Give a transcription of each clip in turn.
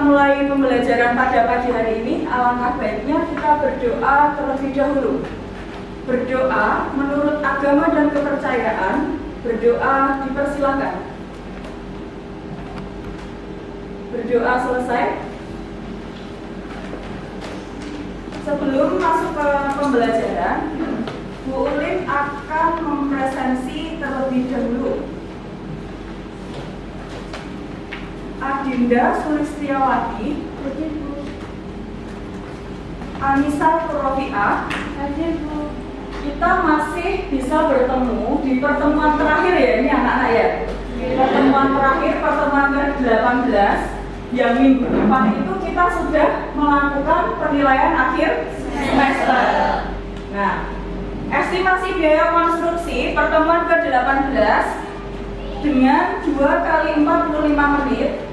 mulai pembelajaran pada pagi hari ini, alangkah baiknya kita berdoa terlebih dahulu. Berdoa menurut agama dan kepercayaan, berdoa dipersilakan. Berdoa selesai. Sebelum masuk ke pembelajaran, Bu Ulin akan mempresensi terlebih dahulu. Adinda Sulistiawati, Anissa Purrofiah, kita masih bisa bertemu di pertemuan terakhir ya, ini anak-anak ya. Pertemuan terakhir, pertemuan ke-18 yang minggu depan itu kita sudah melakukan penilaian akhir semester. Nah, estimasi biaya konstruksi pertemuan ke-18 dengan 2 kali 45 menit.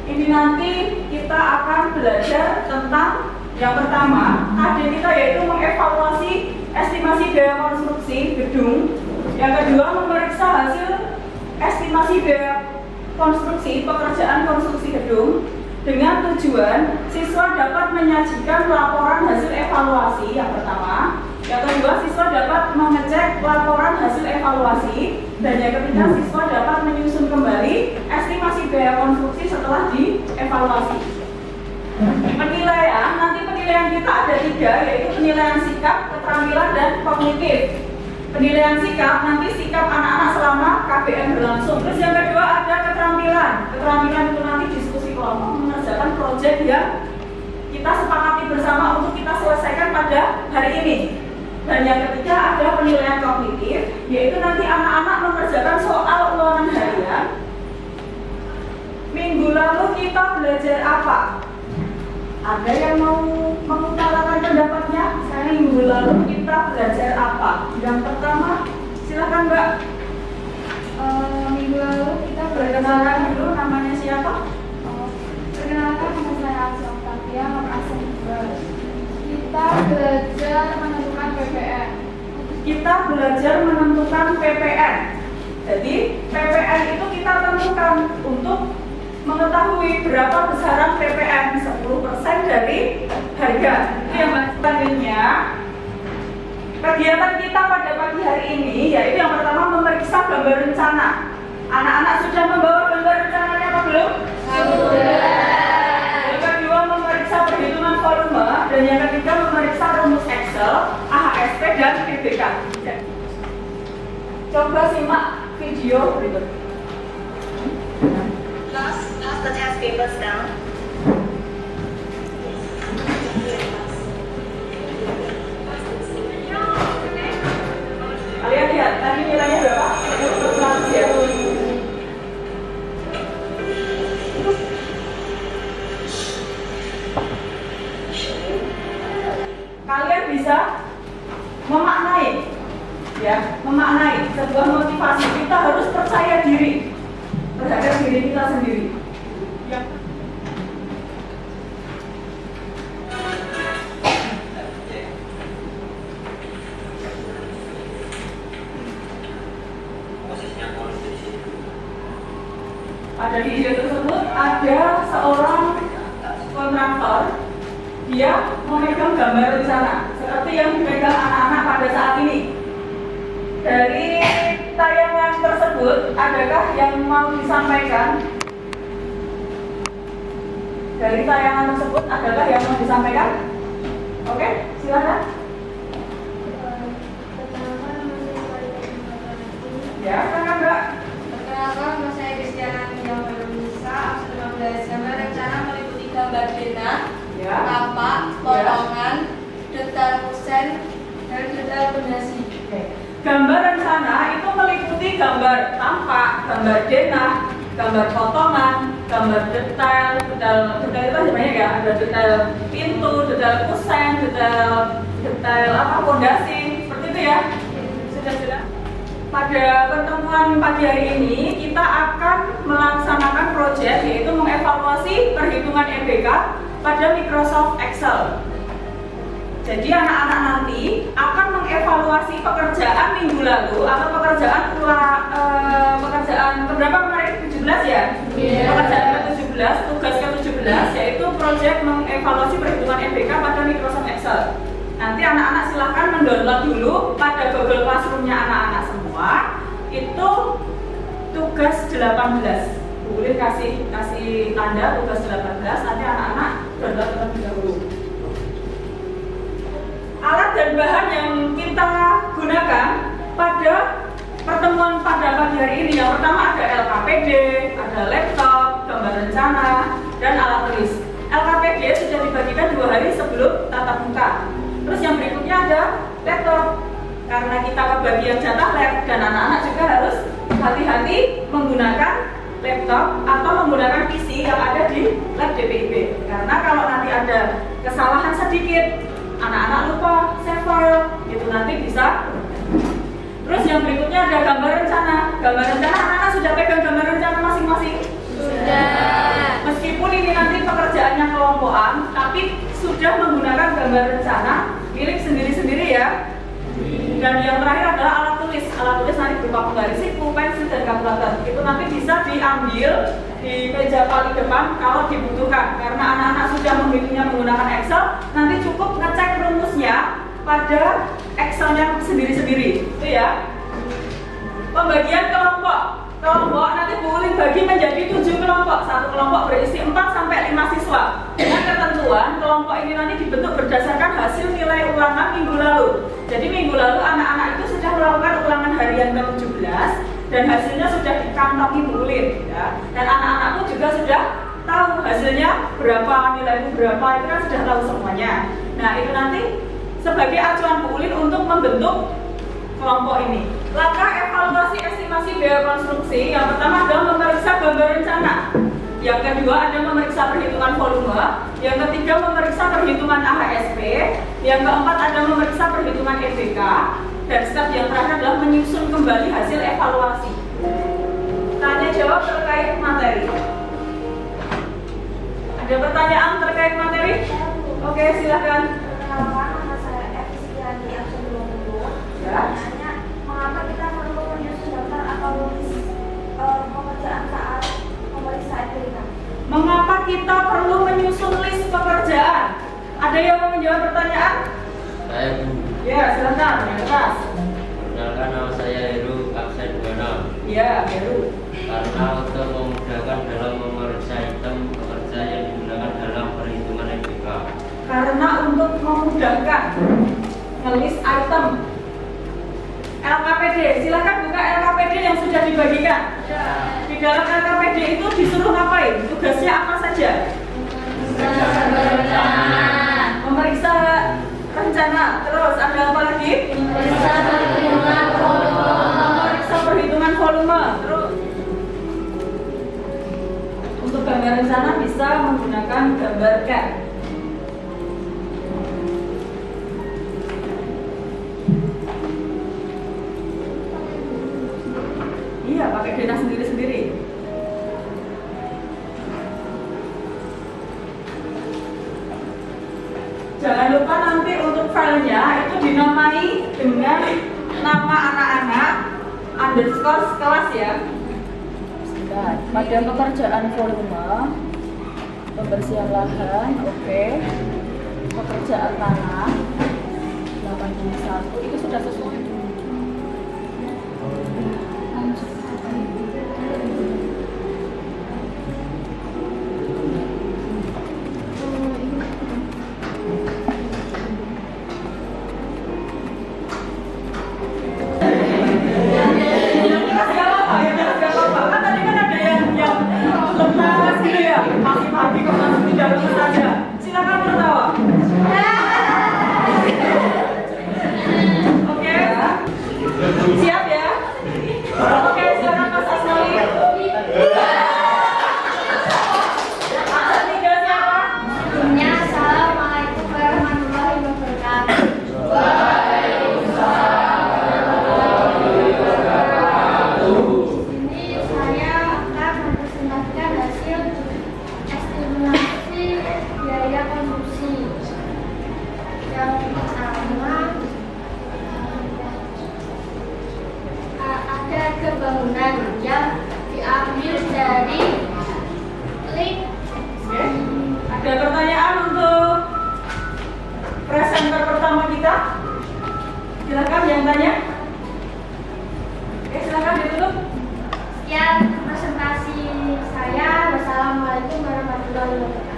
Ini nanti kita akan belajar tentang yang pertama, adik kita yaitu mengevaluasi estimasi biaya konstruksi gedung. Yang kedua, memeriksa hasil estimasi biaya konstruksi pekerjaan konstruksi gedung dengan tujuan siswa dapat menyajikan laporan hasil evaluasi yang pertama. Yang kedua, siswa dapat mengecek laporan hasil evaluasi. Dan yang ketiga, siswa dapat menyusun kembali estimasi biaya konstruksi setelah dievaluasi. Penilaian, nanti penilaian kita ada 3, yaitu penilaian sikap, keterampilan, dan kognitif. Penilaian sikap, nanti sikap anak-anak selama KBM berlangsung. Terus yang kedua ada keterampilan. Keterampilan itu nanti diskusi kelompok mengerjakan proyek yang kita sepakati bersama untuk kita selesaikan pada hari ini. Dan yang ketiga ada penilaian kognitif, yaitu nanti anak-anak mengerjakan soal ulangan harian. Minggu lalu kita belajar apa? Ada yang mau mengutarakan pendapatnya? Saya minggu lalu kita belajar apa? Yang pertama, silakan Mbak. Minggu lalu kita Perkenalan dulu, namanya siapa? perkenalkan nama saya Asal Takia, asal kita belajar menentukan PPN. Kita belajar menentukan PPN. Jadi PPN itu kita tentukan untuk mengetahui berapa besaran PPN, 10% dari harga. Itu yang selanjutnya. Kegiatan kita pada pagi hari ini yaitu yang pertama memeriksa gambar rencana. Anak-anak sudah membawa gambar rencananya apa belum? Yang kedua memeriksa perhitungan volume, dan yang ketiga memeriksa rumus Excel, AHSP dan PBK. Coba simak video berikut. Pass the test papers down. Kalian lihat, tadi nilainya berapa? 100 ya? Kalian bisa memaknai, ya, memaknai sebuah motivasi. Kita harus percaya diri terhadap diri kita sendiri. Ya. Pada video tersebut ada seorang kontraktor, dia memegang gambar rencana seperti yang dipegang anak-anak pada saat ini. Dari tayangan tersebut, adakah yang mau disampaikan? Dari tayangan tersebut, adakah yang mau disampaikan? Oke, silakan. Ya, silakan Mbak. Perkenalkan, nama saya Kristiana Nida Nisa, absen 15. Gambar rencana meliputi gambar denah, Ya. tapak, potongan, detail kusen, dan detail fondasi. Oke. Gambar rencana itu meliputi gambar tampak, gambar denah, gambar potongan, gambar detail itu ada banyak ya, ada detail pintu, detail kusen, detail apa fondasi, seperti itu ya. Sudah. Pada pertemuan pagi hari ini kita akan melaksanakan proyek yaitu mengevaluasi perhitungan EBK pada Microsoft Excel. Jadi anak-anak nanti akan mengevaluasi pekerjaan minggu lalu atau pekerjaan keberapa kemarin? 17 ya? Iya. Pekerjaan ke-17, tugas ke-17 yaitu evaluasi perhitungan NBK pada Microsoft Excel. Nanti anak-anak silahkan mendownload dulu pada Google Classroom-nya anak-anak semua. Itu tugas 18. Bu Ulin kasih tanda tugas 18, nanti anak-anak download terlebih dahulu. Alat dan bahan yang kita gunakan pada pertemuan pada pagi hari ini, yang pertama ada LKPD, ada laptop, gambar rencana, dan alat tulis. LKPD sudah dibagikan 2 hari sebelum tatap muka. Terus yang berikutnya ada laptop, karena kita kebagian jatah lab, dan anak-anak juga harus hati-hati menggunakan laptop atau menggunakan PC yang ada di lab DPIP. Karena kalau nanti ada kesalahan sedikit, anak-anak lupa save file, itu nanti bisa. Terus yang berikutnya ada gambar rencana. Gambar rencana, anak-anak sudah pegang gambar rencana masing-masing? Sudah. Meskipun ini nanti pekerjaannya kelompokan, tapi sudah menggunakan gambar rencana milik sendiri-sendiri ya. Dan yang terakhir adalah alat tulis. Alat tulis nanti berupa penggaris siku, pensil, dan kalkulator. Itu nanti bisa diambil di meja paling depan kalau dibutuhkan. Karena anak-anak sudah menghitungnya menggunakan Excel, nanti cukup ngecek rumusnya pada Excelnya sendiri-sendiri. Itu ya. Pembagian kelompok. Kelompok nanti Bu Ulin bagi menjadi 7 kelompok. Satu kelompok berisi 4 sampai 5 siswa. Dengan ketentuan kelompok ini nanti dibentuk berdasarkan hasil nilai ulangan minggu lalu. Jadi minggu lalu anak-anak itu sudah melakukan ulangan harian ke-17 dan hasilnya sudah dikantongi Bu Ulin ya. Dan anak-anakku juga sudah tahu hasilnya berapa, nilai itu berapa, itu kan sudah tahu semuanya. Nah, itu nanti sebagai acuan Bu Ulin untuk membentuk kelompok ini. Langkah evaluasi estimasi biaya konstruksi, yang pertama adalah memeriksa gambar rencana. Yang kedua ada memeriksa perhitungan volume. Yang ketiga memeriksa perhitungan AHSP. Yang keempat ada memeriksa perhitungan EBK. Dan step yang terakhir adalah menyusun kembali hasil evaluasi. Tanya jawab terkait materi. Ada pertanyaan terkait materi? Oke, silakan. Nama saya Efisian di absen 20. Ya. Nanya, mengapa kita perlu menyusun daftar atau list pekerjaan saat memeriksa NBK? Mengapa kita perlu menyusun list pekerjaan? Ada yang mau menjawab pertanyaan? Saya Bu. Ya, silakan. Yang keras. Perkenalkan, nama saya Heru, absen 26. Ya, Heru. Karena untuk memudahkan dalam memeriksa item pekerja yang digunakan dalam perhitungan NBK. Karena untuk memudahkan ngelis item LKPD, silakan buka LKPD yang sudah dibagikan. Di dalam LKPD itu disuruh ngapain? Tugasnya apa saja? Memeriksa rencana. Terus ada apa lagi? Memeriksa perhitungan volume. Terus untuk gambar rencana bisa menggunakan gambar CAD. Iya, pakai data sendiri-sendiri. Jangan lupa nanti untuk filenya itu dinamai dengan nama anak-anak underscore kelas ya. Pada pekerjaan volume, pembersihan lahan, oke. Pekerjaan tanah 81 itu sudah sesuai. Pagi kok langsung tidak lulus saja. Silakan tertawa. Oke. Siap ya? Oke, silakan Mas Asnawi. Angka 3 siapa? Assalamualaikum warahmatullahi wabarakatuh. Ini saya akan mempresentasikan hasil estimasi biaya konsumsi. Yang pertama ada kebangunan yang diambil dari link. Oke. Ada pertanyaan untuk presenter pertama kita. Silakan yang tanya. Oke, silakan ditutup. Sekian presentasi saya. Wassalamualaikum warahmatullahi wabarakatuh.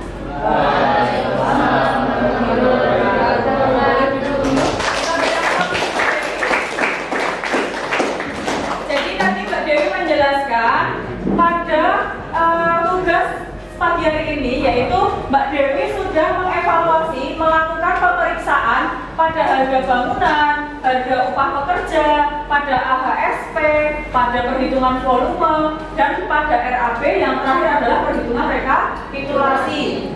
Jadi nanti Mbak Dewi menjelaskan pada tugas pagi hari ini, yaitu Mbak Dewi sudah mengevaluasi, melakukan pemeriksaan pada harga bangunan, harga upah pekerja, pada AHSP, pada perhitungan volume, dan pada RAB yang terakhir adalah perhitungan rekapitulasi.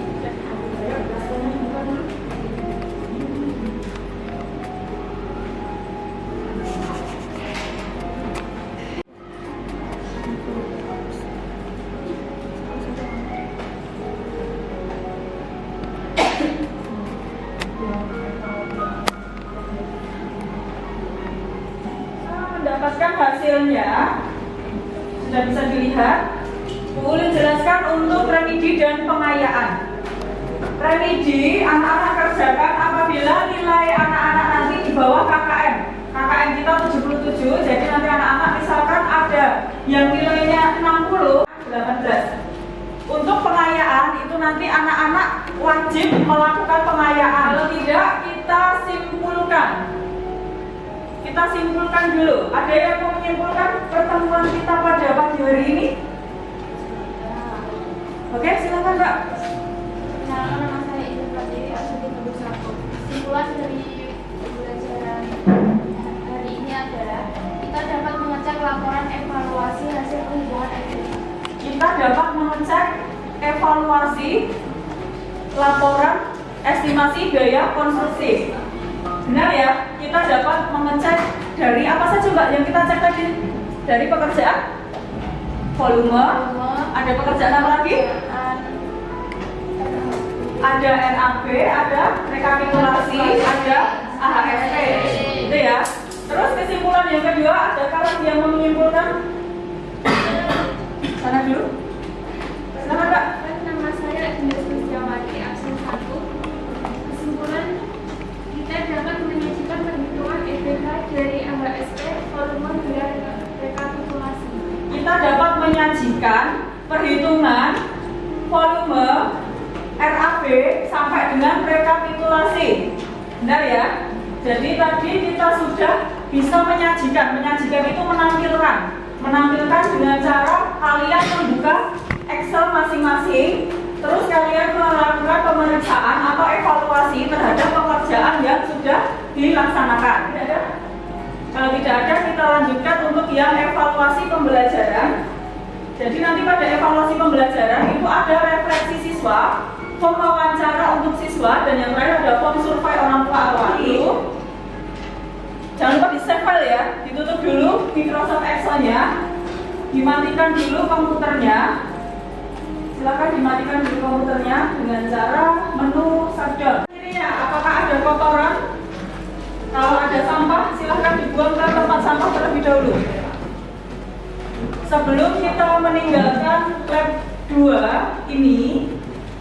Mendapatkan hasilnya sudah bisa dilihat. Boleh jelaskan untuk remedi dan pengayaan. Remedi anak-anak kerjakan apabila nilai anak-anak nanti di bawah KKM. KKM kita 77, jadi nanti anak-anak misalkan ada yang nilainya 60, 18. Untuk pengayaan itu nanti anak-anak wajib melakukan pengayaan. Kalau tidak, kita simpulkan. Kita simpulkan dulu. Ada yang mau menyimpulkan pertemuan kita pada pagi hari ini? Oke, silakan Mbak. Perkenalkan, nama saya Ibu Pratiri Asuti Teguh. Kesimpulan dari pembelajaran hari ini adalah kita dapat mengecek laporan evaluasi hasil perhitungan FBK. Kita dapat mengecek evaluasi laporan estimasi biaya konstruksi. Benar ya? Kita dapat mengecek dari apa saja Mbak yang kita cek tadi? Dari pekerjaan, volume, ada pekerjaan apa lagi? Ada RAB, ada rekapitulasi, ada AHSP, gitu ya. Terus kesimpulan yang kedua, adakah yang mau menyimpulkan? Sana dulu. Silakan Mbak. Nama saya Indah Suciawati, absen 1. Kesimpulan, kita dapat menyajikan perhitungan EBK dari AHSP, volume dan rekapitulasi. Kita dapat menyajikan perhitungan volume RAB sampai dengan rekapitulasi. Benar ya? Jadi tadi kita sudah bisa menyajikan itu menampilkan dengan cara kalian membuka Excel masing-masing, terus kalian melakukan pemeriksaan atau evaluasi terhadap pekerjaan yang sudah dilaksanakan. Tidak ada? Kalau tidak ada, kita lanjutkan untuk yang evaluasi pembelajaran. Jadi nanti pada evaluasi pembelajaran itu ada refleksi siswa, form wawancara untuk siswa, dan yang terakhir ada form survei orang tua atau wali. Jangan lupa di save file ya, ditutup dulu Microsoft Excel-nya, dimatikan dulu komputernya. Silakan dimatikan dulu komputernya dengan cara menu shutdown. Kirinya, apakah ada kotoran? Kalau ada sampah, silahkan dibuang ke tempat sampah terlebih dahulu. Sebelum kita meninggalkan lab 2 ini,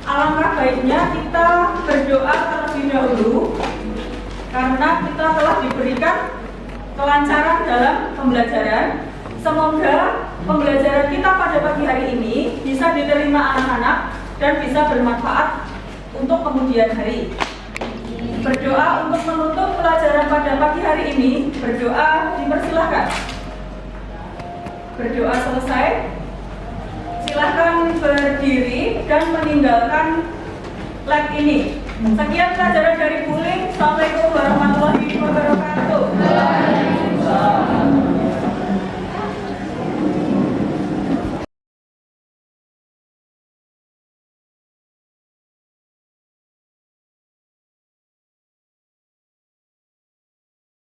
alangkah baiknya kita berdoa terlebih dahulu, karena kita telah diberikan kelancaran dalam pembelajaran. Semoga pembelajaran kita pada pagi hari ini bisa diterima anak-anak dan bisa bermanfaat untuk kemudian hari. Berdoa untuk menutup pelajaran pada pagi hari ini. Berdoa dipersilahkan. Berdoa selesai, silahkan berdiri dan meninggalkan lab ini. Sekian pelajaran dari Buling. Assalamualaikum warahmatullahi wabarakatuh.